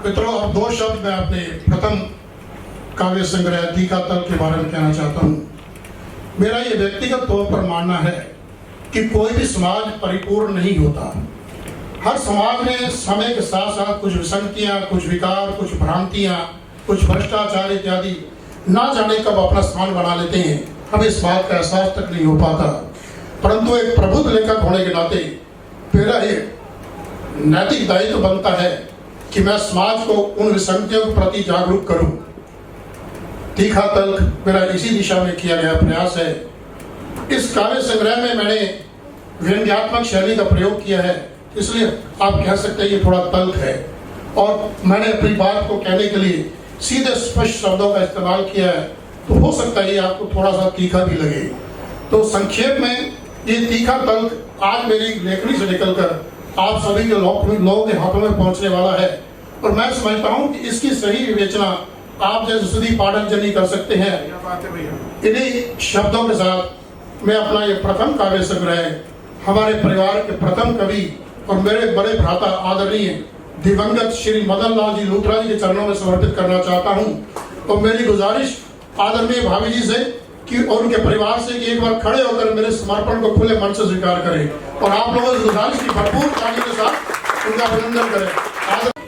मित्रों, अब दो शब्द मैं अपने प्रथम काव्य संग्रह तीखा तल के बारे में कहना चाहता हूँ। मेरा ये व्यक्तिगत तौर पर मानना है कि कोई भी समाज परिपूर्ण नहीं होता। हर समाज में समय के साथ साथ कुछ विसंगतियाँ, कुछ विकार, कुछ भ्रांतियाँ, कुछ भ्रष्टाचार इत्यादि ना जाने कब अपना स्थान बना लेते हैं। हमें इस बात का एहसास तक नहीं हो पाता। परंतु एक प्रबुद्ध लेखक होने के नाते मेरा ये नैतिक दायित्व बनता है कि मैं समाज को उन विसंगतियों के प्रति जागरूक करूं। तीखा तल्ख मेरा इसी दिशा में किया गया प्रयास है। इस काव्य संग्रह में मैंने व्यंग्यात्मक शैली का प्रयोग किया है, इसलिए आप कह सकते हैं ये थोड़ा तल्ख है। और मैंने अपनी बात को कहने के लिए सीधे स्पष्ट शब्दों का इस्तेमाल किया है, तो हो सकता है ये आपको थोड़ा सा तीखा भी लगे। तो संक्षेप में ये तीखा तल्ख आज मेरी लेखनी से निकलकर आप सभी के लोगों के हाथों में पहुंचने वाला है। और मैं समझता हूं कि इसकी सही विवेचना आप जैसे सुधी पाठक जन ही कर सकते हैं। इन्हीं शब्दों के साथ मैं अपना ये प्रथम काव्य संग्रह हमारे परिवार के प्रथम कवि और मेरे बड़े भ्राता आदरणीय दिवंगत श्री मदन लाल जी लूथरा जी के चरणों में समर्पित करना चाहता हूं। और मेरी गुजारिश आदरणीय भाभी जी से कि और उनके परिवार से कि एक बार खड़े होकर मेरे समर्पण को खुले मन से स्वीकार करें और आप लोगों की गुजारिश की भरपूर ताली के साथ उनका अभिनंदन करें।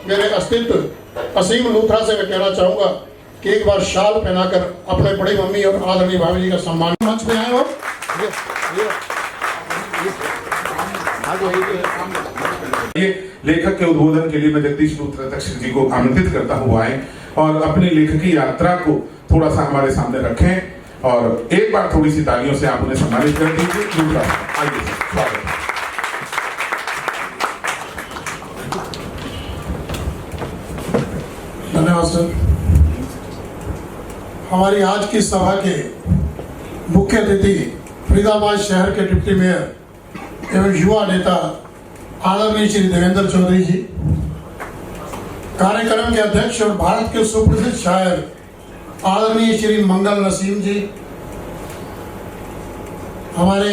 मेरे अस्तित्व असीम लूथरा से मैं कहना चाहूंगा कि एक बार शाल पहनाकर अपने बड़ी मम्मी और आदरणीय भाभी जी का सम्मान मंच पे आए हो। लेखक के उद्बोधन के लिए मैं जगदीश लूथरा दक्षिण जी को आमंत्रित करता हुआ आए और अपनी लेखकी यात्रा को थोड़ा सा हमारे सामने रखें और एक बार थोड़ी सी तालियों से आप उन्हें सम्मानित कर दीजिए। लूथरा आइए सर, स्वागत है। धन्यवाद सर। हमारी आज की सभा के मुख्य अतिथि फरीदाबाद शहर के डिप्टी मेयर एवं युवा नेता आदरणीय श्री देवेंद्र चौधरी जी, कार्यक्रम के अध्यक्ष और भारत के सुप्रसिद्ध शायर आदरणीय श्री मंगल नसीम जी, हमारे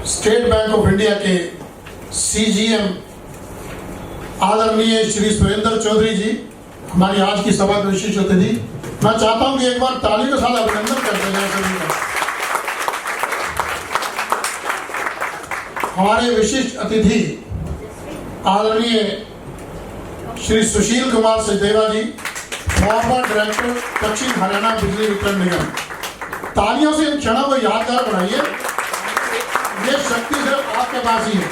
स्टेट बैंक ऑफ इंडिया के सीजीएम आदरणीय श्री सुरेंद्र चौधरी जी, हमारी आज की सभा के विशिष्ट अतिथि। मैं चाहता हूं कि एक बार ताली के साथ अभिनंदन करते हैं सभी का। हमारे विशिष्ट अतिथि आदरणीय श्री सुशील कुमार सचदेवा जी, फॉर्मर डायरेक्टर पश्चिम हरियाणा बिजली वितरण निगम। तालियों से इन क्षणों को यादगार बनाइए। ये शक्ति सिर्फ आपके पास ही है।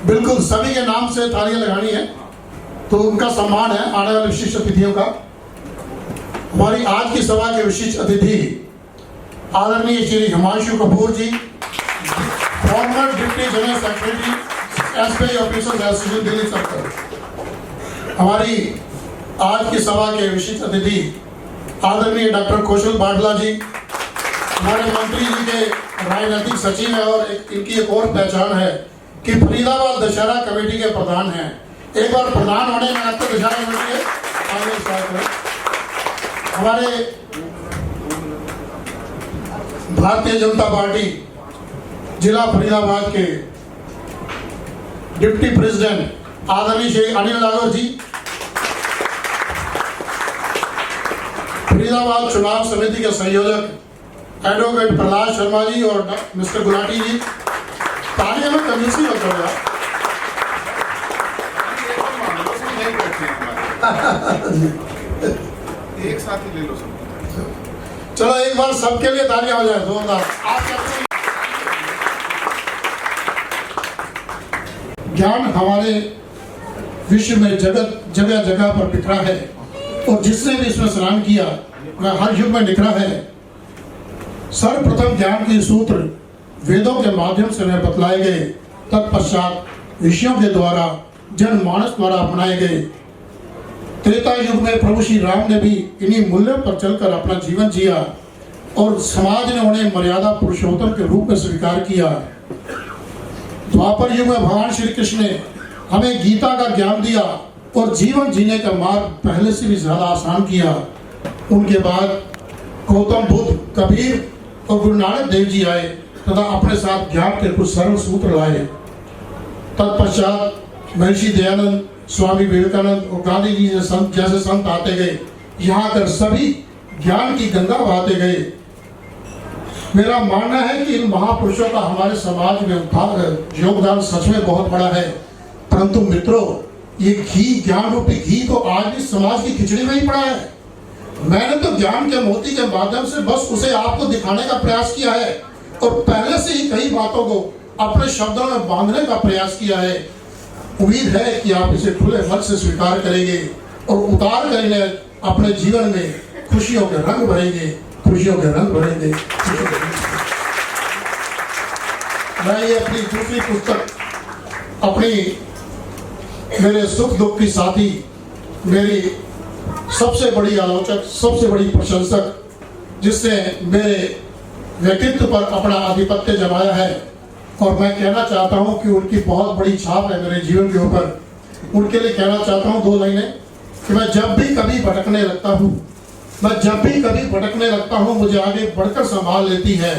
बिल्कुल सभी के नाम से तालियां लगानी है, तो उनका सम्मान है आने वाले विशिष्ट अतिथियों का। हमारी आज की सभा के विशिष्ट अतिथि आदरणीय Shri Himanshu Kapoor ji, former deputy general secretary SBI officers association Delhi circle. हमारी आज की सभा के विशिष्ट अतिथि आदरणीय डॉक्टर कौशल बाटला जी, हमारे मंत्री जी के राजनीतिक सचिव है और इनकी एक और पहचान है कि फरीदाबाद दशहरा कमेटी के प्रधान हैं। एक बार प्रधान होने में आपको दशहरा कमेटी है। हमारे भारतीय जनता पार्टी जिला फरीदाबाद के डिप्टी प्रेसिडेंट आदरणीय श्री अनिल नागर जी, फरीदाबाद चुनाव समिति के संयोजक एडवोकेट प्रहलाद शर्मा जी और मिस्टर गुलाटी जी। तालियों में कंजूसी मत करो यार। एक साथ ही ले लो सब। चलो एक बार सबके लिए तालियां हो जाए जोरदार। ज्ञान हमारे विश्व में जगत जगह जगह पर बिखरा है और जिसने भी इसमें स्नान किया वह हर युग में निखरा है। सर्वप्रथम ज्ञान के सूत्र वेदों के माध्यम से हमें बतलाए गए, तत्पश्चात ऋषियों के द्वारा जनमानस द्वारा अपनाए गए। त्रेता युग में प्रभु श्री राम ने भी इन्हीं मूल्यों पर चलकर अपना जीवन जिया और समाज ने उन्हें मर्यादा पुरुषोत्तम के रूप में स्वीकार किया। द्वापर युग में भगवान श्री कृष्ण ने हमें गीता का ज्ञान दिया और जीवन जीने का मार्ग पहले से भी ज्यादा आसान किया। उनके बाद गौतम बुद्ध, कबीर और गुरु नानक देव जी आए तथा अपने साथ ज्ञान के कुछ सरल सूत्र लाए। तत्पश्चात महर्षि दयानंद, स्वामी विवेकानंद और गांधी जी जैसे संत आते गए, यहाँ कर सभी ज्ञान की गंगा बहाते गए। मेरा मानना है कि इन महापुरुषों का हमारे समाज में योगदान सच में बहुत बड़ा है। परंतु मित्रों, ये घी, ज्ञान रूपी घी तो आज भी समाज की खिचड़ी में ही पड़ा है। मैंने तो ज्ञान के मोती के माध्यम से बस उसे आपको दिखाने का प्रयास किया है और पहले से ही कई बातों को अपने शब्दों में बांधने का प्रयास किया है। उम्मीद है कि आप इसे खुले मन से स्वीकार करेंगे और उतार कर इन्हें अपने जीवन में खुशियों के रंग भरेंगे, खुशियों के रंग भरेंगे। मैं ये अपनी दूसरी पुस्तक, अपनी मेरे सुख दुख की साथी, मेरी सबसे बड़ी आलोचक, सबसे बड़ी प्रशंसक, जिसने मेरे व्यक्तित्व पर अपना आधिपत्य जमाया है, और मैं कहना चाहता हूं कि उनकी बहुत बड़ी छाप है मेरे जीवन के ऊपर। उनके लिए कहना चाहता हूं 2 लाइनें कि मैं जब भी कभी भटकने लगता हूं, मुझे आगे बढ़कर संभाल लेती है।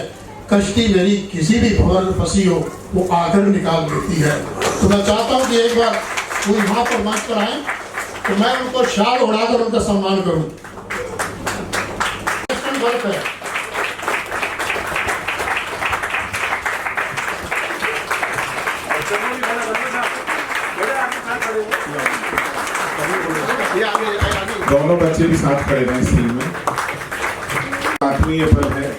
कश्ती मेरी किसी भी भंवर में फंसी हो, वो आकर निकाल देती है। तो मैं चाहता हूं कि एक बार वो यहाँ पर मंच पर आए तो मैं उनको शाल उड़ाकर उनका सम्मान करूं। दोनों बच्चे भी साथ खड़े हैं इस टीम में। आत्मीय पल है,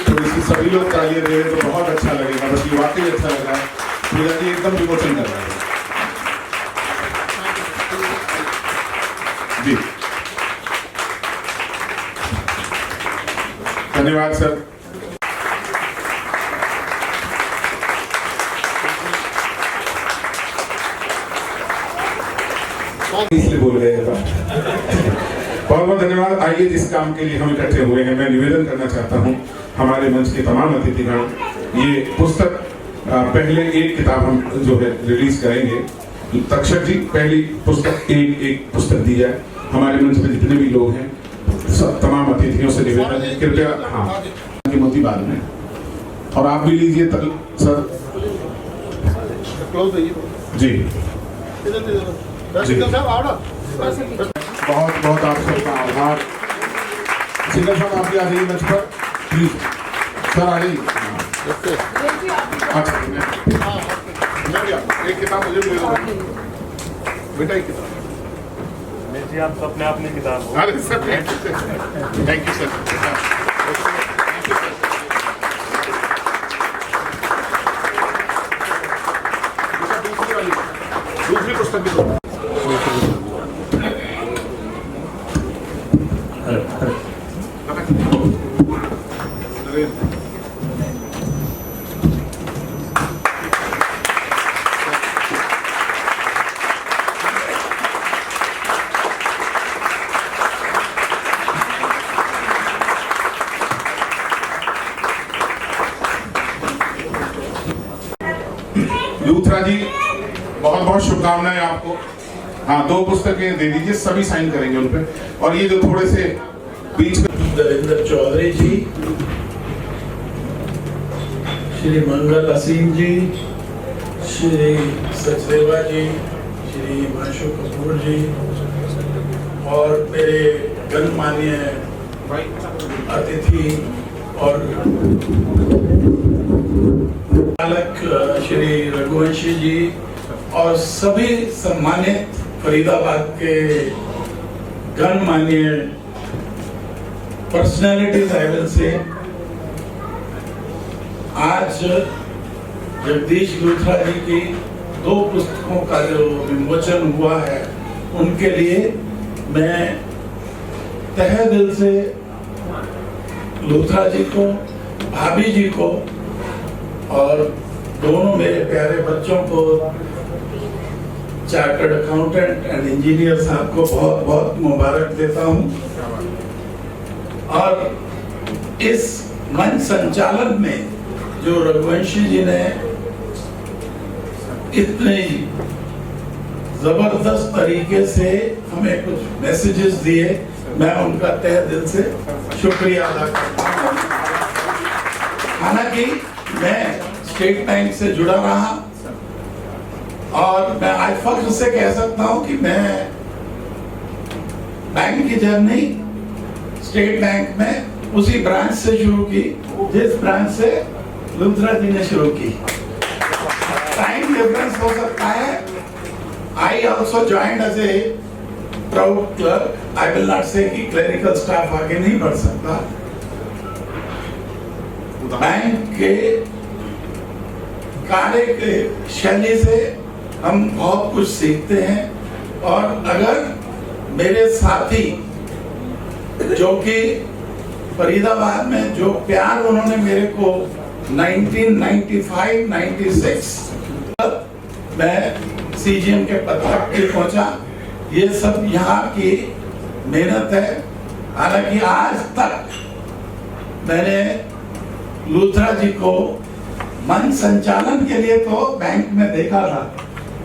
थोड़ी सी सभी लोग तालियां दे रहे तो बहुत अच्छा लगेगा। बस ये वाकई अच्छा लग रहा है, पूजा जी एकदम विमोचन कर रहा है जी। धन्यवाद सर। इसलिए बोल रहे हैं बहुत बहुत धन्यवाद। आइए, जिस काम के लिए हम इकट्ठे हुए हैं, मैं निवेदन करना चाहता हूं हमारे मंच के तमाम अतिथिगण, ये पुस्तक पहले एक किताब हम जो है रिलीज करेंगे। तक्षक जी, पहली पुस्तक एक पुस्तक दी जाए। हमारे मंच में जितने भी लोग हैं, सब तमाम अतिथियों से निवेदन है, कृपया हाँ की मोती बाद में, और आप भी लीजिए सर जी। बहुत बहुत आप सबका आभार। सिंगर साहब आप भी आ जाइए मंच पर प्लीज। सर आ जाइए। अच्छा, एक किताब मुझे ले दो बेटा, एक किताब। जी आप तो अपने आपने किताब हो। अरे सर, थैंक यू सर। दूसरी पुस्तक भी दो। लूथरा जी, बहुत बहुत शुभकामनाएं आपको। हाँ, 2 पुस्तकें दे दीजिए, सभी साइन करेंगे उन पे। और ये जो थोड़े से बीच में दरिंदर चौधरी जी, श्री मंगल असीम जी, श्री सचदेवा जी, श्री हिमांशु कपूर जी, और मेरे गणमान्य अतिथि और चालक श्री रघुवंशी जी, और सभी सम्मानित फरीदाबाद के गणमान्य पर्सनैलिटीज आई विल से। आज जगदीश लूथरा जी की 2 पुस्तकों का जो विमोचन हुआ है, उनके लिए मैं तहे दिल से लूथरा जी को, भाभी जी को और दोनों मेरे प्यारे बच्चों को, चार्टर्ड अकाउंटेंट एंड इंजीनियर साहब को बहुत बहुत मुबारक देता हूं। और इस मंच संचालन में जो रघुवंशी जी ने इतने जबरदस्त तरीके से हमें कुछ मैसेजेस दिए, मैं उनका तहे दिल से शुक्रिया अदा करता हूं। हालांकि मैं स्टेट बैंक से जुड़ा रहा और मैं आज फख्र से कह सकता हूं कि मैं बैंक की जर्नी स्टेट बैंक में उसी ब्रांच से शुरू की जिस ब्रांच से लूथरा जी ने शुरू की। टाइम डिफरेंस हो सकता है। I also joined as a proud clerk. I will not say कि क्लरिकल स्टाफ आगे नहीं बढ़ सकता। बैंक के कार्य के शैली से हम बहुत कुछ सीखते हैं और अगर मेरे साथी जो कि फरीदाबाद में जो प्यार उन्होंने मेरे को 1995-96 मैं सीजीएम के पद तक के पहुंचा, ये सब यहाँ की मेहनत है। हालांकि आज तक मैंने लूथरा जी को मन संचालन के लिए तो बैंक में देखा था,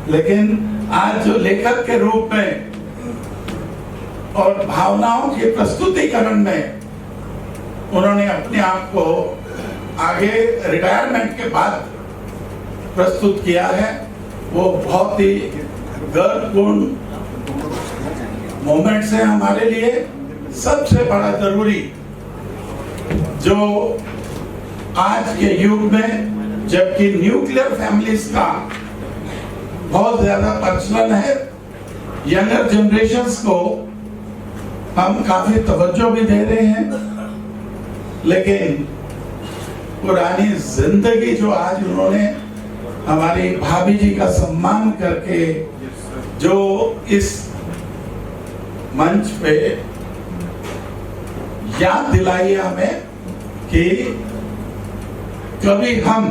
लेकिन आज जो लेखक के रूप में और भावनाओं के प्रस्तुतिकरण में उन्होंने अपने आप को आगे रिटायरमेंट के बाद प्रस्तुत किया है, वो बहुत ही गर्वपूर्ण मोमेंट्स हैं हमारे लिए। सबसे बड़ा जरूरी जो आज के युग में जबकि न्यूक्लियर फैमिलीज का बहुत ज्यादा प्रचलन है, यंगर जनरेशन्स को हम काफी तवज्जो भी दे रहे हैं, लेकिन पुरानी जिंदगी जो आज उन्होंने हमारी भाभी जी का सम्मान करके जो इस मंच पे याद दिलाई है हमें कि कभी हम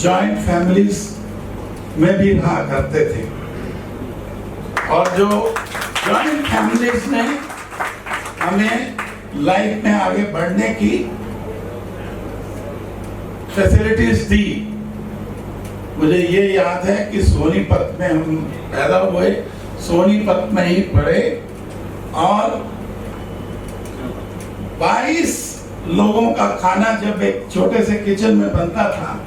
जॉइंट फैमिलीज में भी रहा करते थे और जो जॉइंट फैमिलीज ने हमें लाइफ में आगे बढ़ने की फैसिलिटीज दी। मुझे ये याद है कि सोनीपत में हम पैदा हुए, सोनीपत में ही पढ़े और 22 लोगों का खाना जब एक छोटे से किचन में बनता था,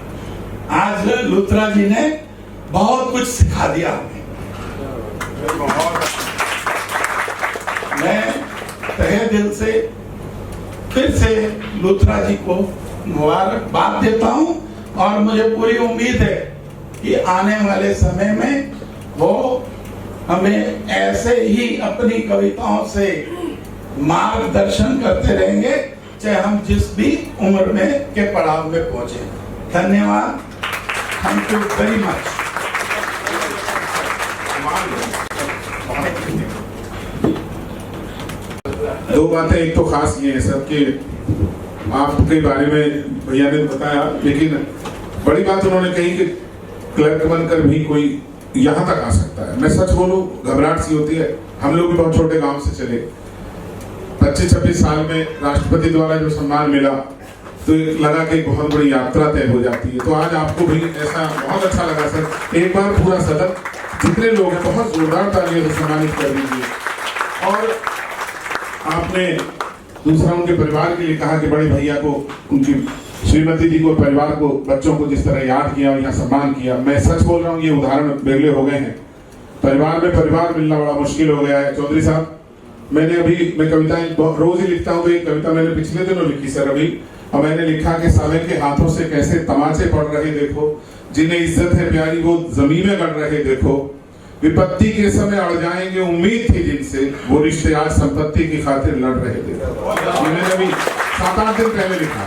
आज लूथरा जी ने बहुत कुछ सिखा दिया हमें। मैं तहे दिल से फिर से लूथरा जी को मुबारकबाद देता हूं और मुझे पूरी उम्मीद है कि आने वाले समय में वो हमें ऐसे ही अपनी कविताओं से मार्गदर्शन करते रहेंगे, चाहे हम जिस भी उम्र में के पड़ाव में पहुंचे। धन्यवाद। Thank you very much. दो बातें, एक तो खास ये है सर कि आपके बारे में भैया ने बताया, लेकिन बड़ी बात उन्होंने कही कि क्लर्क बनकर भी कोई यहाँ तक आ सकता है। मैं सच बोलूं, घबराहट सी होती है। हम लोग भी बहुत छोटे गांव से चले, 25-26 साल में राष्ट्रपति द्वारा जो सम्मान मिला तो लगा कि बहुत बड़ी यात्रा तय हो जाती है। तो आज आपको भी ऐसा बहुत अच्छा लगा सर। एक बार पूरा सदन जितने लोग हैं बहुत जोरदार तालियों से सम्मानित कर दीजिए। और आपने दूसरा उनके परिवार के लिए कहा कि बड़े भैया को, उनकी श्रीमती जी को, परिवार को, बच्चों को जिस तरह याद किया और यहाँ सम्मान किया। मैं सच बोल रहा हूँ, ये उदाहरण बेगले हो गए हैं। परिवार में परिवार मिलना बड़ा मुश्किल हो गया है। चौधरी साहब, मैं कविताएं रोज ही लिखता हूँ, तो एक कविता मैंने पिछले दिनों लिखी सर अभी, और मैंने लिखा कि समय के हाथों से कैसे तमाचे पड़ रहे देखो, जिन्हें इज्जत है प्यारी वो जमीन में गड़ रहे देखो, विपत्ति के समय अड़ जाएंगे उम्मीद थी जिनसे, वो रिश्ते आज संपत्ति की खातिर लड़ रहे देखो। मैंने अभी 7-8 दिन पहले लिखा।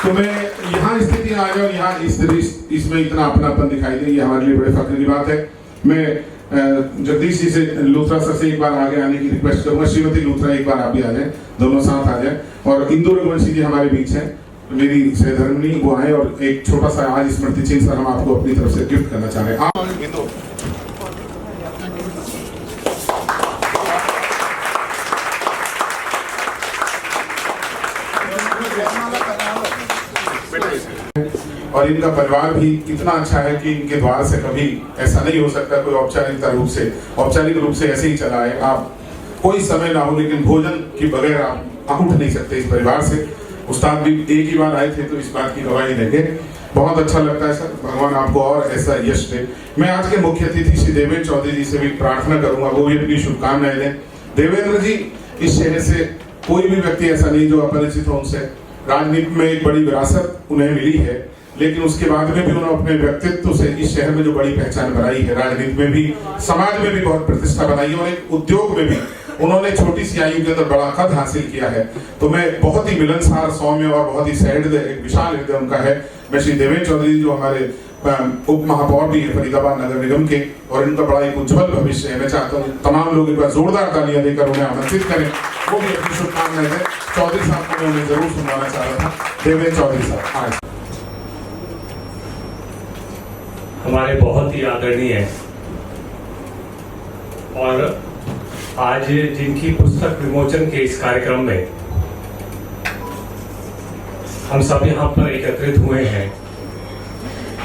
तो मैं यहाँ स्थिति आ जाऊँ, यहाँ इसमें इतना अपनापन दिखाई दे, ये हमारे लिए बड़े फख्र की बात है। मैं जगदीश जी से, लूथरा सर से एक बार आगे आने की रिक्वेस्ट करूंगा। श्रीमती लूथरा, एक बार आप भी आ जाए, दोनों साथ आ जाए। और इंदु रघुवंशी जी हमारे बीच हैं, मेरी सहधर्मिणी, वो आए और एक छोटा सा आज स्मृति चिन्ह सर हम आपको अपनी तरफ से गिफ्ट करना चाह रहे हैं। और इनका परिवार भी इतना अच्छा है कि इनके द्वार से कभी ऐसा नहीं हो सकता कोई औपचारिक रूप से ऐसे ही चला है। आप कोई समय ना हो, लेकिन भोजन के बगैर आप उठ नहीं सकते इस परिवार से। उस्ताद भी एक ही बार आए थे तो इस बात की गवाही देंगे। बहुत अच्छा लगता है सर, भगवान आपको और ऐसा यश दे। मैं आज के मुख्य अतिथि श्री देवेंद्र चौधरी जी से भी प्रार्थना करूंगा, वो भी अपनी शुभकामनाएं दें। देवेंद्र जी, इस शहर से कोई भी व्यक्ति ऐसा नहीं जो अपरिचित हो उनसे। राजनीति में एक बड़ी विरासत उन्हें मिली है, लेकिन उसके बाद में भी उन्होंने अपने व्यक्तित्व से इस शहर में जो बड़ी पहचान बनाई है, राजनीति में भी, समाज में भी बहुत प्रतिष्ठा बनाई है, और एक उद्योग में भी उन्होंने छोटी सी आयु के अंदर बड़ा कद हासिल किया है। तो मैं बहुत ही मिलनसार, सौम्य और बहुत ही सहृदय, एक विशाल हृदय उनका है। मैं श्री देवेंद्र चौधरी जो हमारे उप महापौर भी है फरीदाबाद नगर निगम के, और इनका बड़ा एक उज्जवल भविष्य है। मैं चाहता हूँ तमाम लोग एक बार जोरदार तालियां देकर उन्हें आमंत्रित करें, वो भी अपनी शुभकामनाएं दें। चौधरी साहब को मैं उन्हें जरूर सुनवाना चाह रहा था। देवेंद्र चौधरी साहब आज हमारे बहुत ही आदरणीय है, और आज जिनकी पुस्तक विमोचन के इस कार्यक्रम में हम सब यहाँ पर एकत्रित हुए हैं,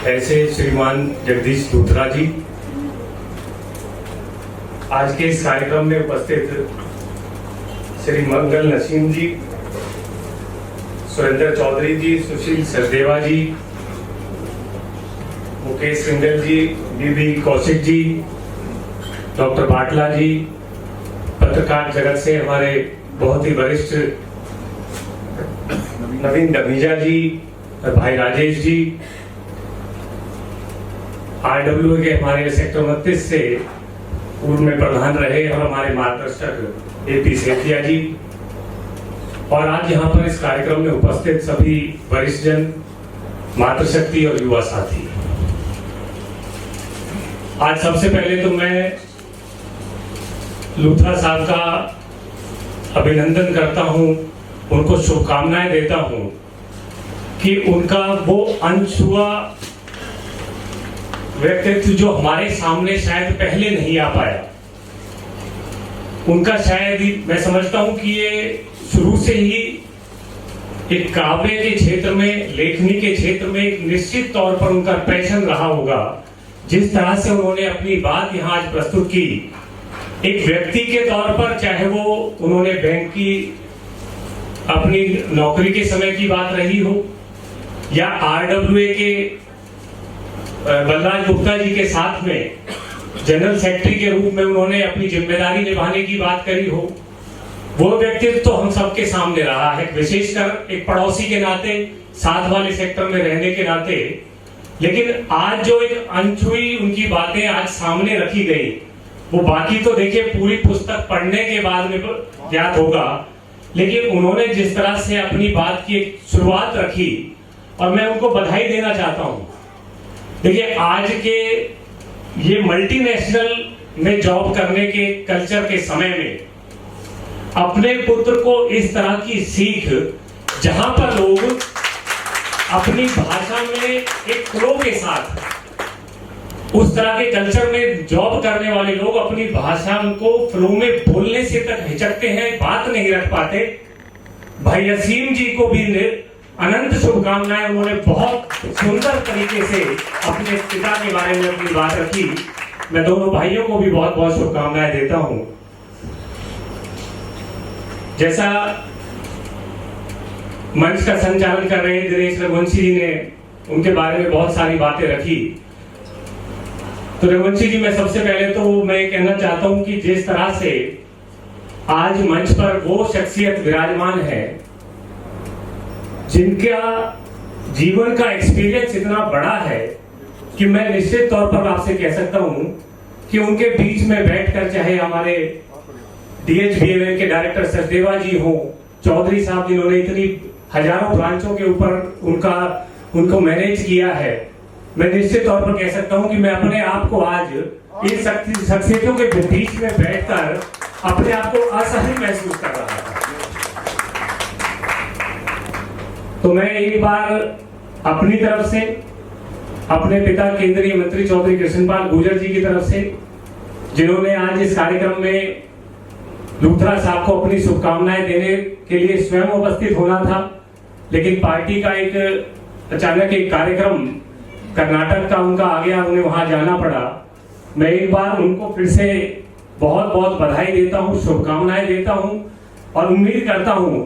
ऐसे श्रीमान जगदीश लूथरा जी, आज के इस कार्यक्रम में उपस्थित श्री मंगल नसीम जी, सुरेंद्र चौधरी जी, सुशील सचदेवा जी, मुकेश सिंगल जी, बीबी कौशिक जी, डॉक्टर बाटला जी, पत्रकार जगत से हमारे बहुत ही वरिष्ठ नवीन डमीजा जी, भाई राजेश जी, RWA के हमारे सेक्टर 29 से पूर्व में प्रधान रहे और हमारे मार्गदर्शक AP सेठिया जी, और आज यहाँ पर इस कार्यक्रम में उपस्थित सभी वरिष्ठ जन, मातृशक्ति और युवा साथी। आज सबसे पहले तो मैं लूथरा साहब का अभिनंदन करता हूं, उनको शुभकामनाएं देता हूं कि उनका वो अनछुआ व्यक्तित्व जो हमारे सामने शायद पहले नहीं आ पाया, उनका शायद मैं समझता हूं कि ये शुरू से ही एक काव्य के क्षेत्र में, लेखनी के क्षेत्र में एक निश्चित तौर पर उनका पैशन रहा होगा। जिस तरह से उन्होंने अपनी बात यहाँ आज प्रस्तुत की, एक व्यक्ति के तौर पर, चाहे वो उन्होंने बैंक की अपनी नौकरी के समय की बात रही हो, या RWA के बलराज गुप्ता जी के साथ में जनरल सेक्रेटरी के रूप में उन्होंने अपनी जिम्मेदारी निभाने की बात करी हो, वो व्यक्तित्व तो हम सबके सामने रहा है, विशेषकर एक पड़ोसी के नाते, साथ वाले सेक्टर में रहने के नाते। लेकिन आज जो एक अनछुई उनकी बातें आज सामने रखी गई, वो बाकी तो देखिए पूरी पुस्तक पढ़ने के बाद में ज्ञात होगा, लेकिन उन्होंने जिस तरह से अपनी बात की एक शुरुआत रखी, और मैं उनको बधाई देना चाहता हूं। देखिए आज के ये मल्टीनेशनल में जॉब करने के कल्चर के समय में अपने पुत्र को इस तरह की सीख, जहां पर लोग अपनी भाषा में एक फ्लो के साथ, उस तरह के कल्चर में जॉब करने वाले लोग अपनी भाषा को फ्लो में बोलने से तक हिचकते हैं, बात नहीं रख पाते। भाई असीम जी को भी अनंत शुभकामनाएं, उन्होंने बहुत सुंदर तरीके से अपने पिता के बारे में अपनी बात रखी। मैं दोनों भाइयों को भी बहुत बहुत शुभकामनाएं देता हूं। जैसा मंच का संचालन कर रहे दिनेश रघुवंशी जी ने उनके बारे में बहुत सारी बातें रखी, तो रघुवंशी जी, मैं सबसे पहले तो मैं कहना चाहता हूं कि जिस तरह से आज मंच पर वो शख्सियत विराजमान है जिनका जीवन का एक्सपीरियंस इतना बड़ा है कि मैं निश्चित तौर पर आपसे कह सकता हूं कि उनके बीच में बैठकर, चाहे हमारे DHBML के डायरेक्टर सचदेवा जी हो, चौधरी साहब जिन्होंने इतनी हजारों ब्रांचों के ऊपर उनको मैनेज किया है, मैं निश्चित तौर पर कह सकता हूं कि मैं अपने आप को आज इन शख्सियतों के बीच में बैठकर अपने आप को असहज महसूस कर रहा था। तो मैं एक बार अपनी तरफ से, अपने पिता केंद्रीय मंत्री चौधरी कृष्णपाल गुर्जर जी की तरफ से, जिन्होंने आज इस कार्यक्रम में लूथरा साहब को अपनी शुभकामनाएं देने के लिए स्वयं उपस्थित होना था, लेकिन पार्टी का एक अचानक एक कार्यक्रम कर्नाटक का उनका आ गया, उन्हें वहां जाना पड़ा। मैं एक बार उनको फिर से बहुत बहुत बधाई देता हूं, शुभकामनाएं देता हूं, और उम्मीद करता हूं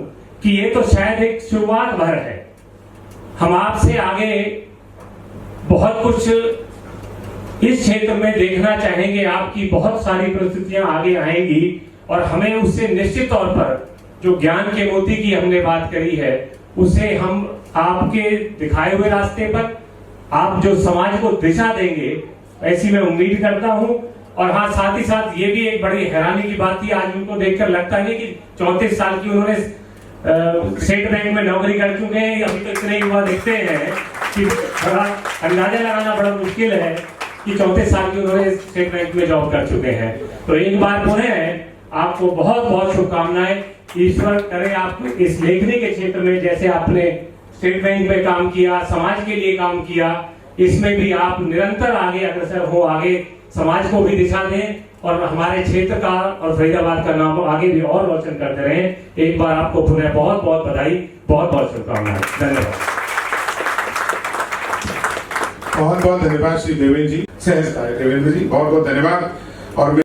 कि ये तो शायद एक शुरुआत भर है। हम आपसे आगे बहुत कुछ इस क्षेत्र में देखना चाहेंगे। आपकी बहुत सारी परिस्थितियां आगे आएंगी और हमें उससे निश्चित तौर पर जो ज्ञान के मोती की हमने बात करी है, उसे हम आपके दिखाए हुए रास्ते पर आप जो समाज को दिशा देंगे, ऐसी मैं उम्मीद करता हूं। और हाँ, साथ ही साथ ये भी एक बड़ी हैरानी की बात थी, आज उनको देखकर लगता नहीं कि 34 साल की उन्होंने स्टेट बैंक में नौकरी कर चुके हैं। अभी तो इतने युवा दिखते हैं कि थोड़ा अंदाजा लगाना बड़ा मुश्किल है कि 34 साल की उन्होंने स्टेट बैंक में जॉब कर चुके हैं। तो एक बार पुनः आपको बहुत बहुत शुभकामनाएं। ईश्वर करे आप इस लेखनी के क्षेत्र में, जैसे आपने स्टेट बैंक में काम किया, समाज के लिए काम किया, इसमें भी आप निरंतर आगे अग्रसर हो, आगे समाज को भी दिशा दें और हमारे क्षेत्र का और फरीदाबाद का नाम आगे भी और रोशन करते रहें। एक बार आपको पुनः बहुत बहुत बधाई, बहुत बहुत शुभकामनाएं। धन्यवाद। बहुत बहुत धन्यवाद श्री देवेंद्र जी, सहज देवेंद्र जी, बहुत बहुत धन्यवाद। और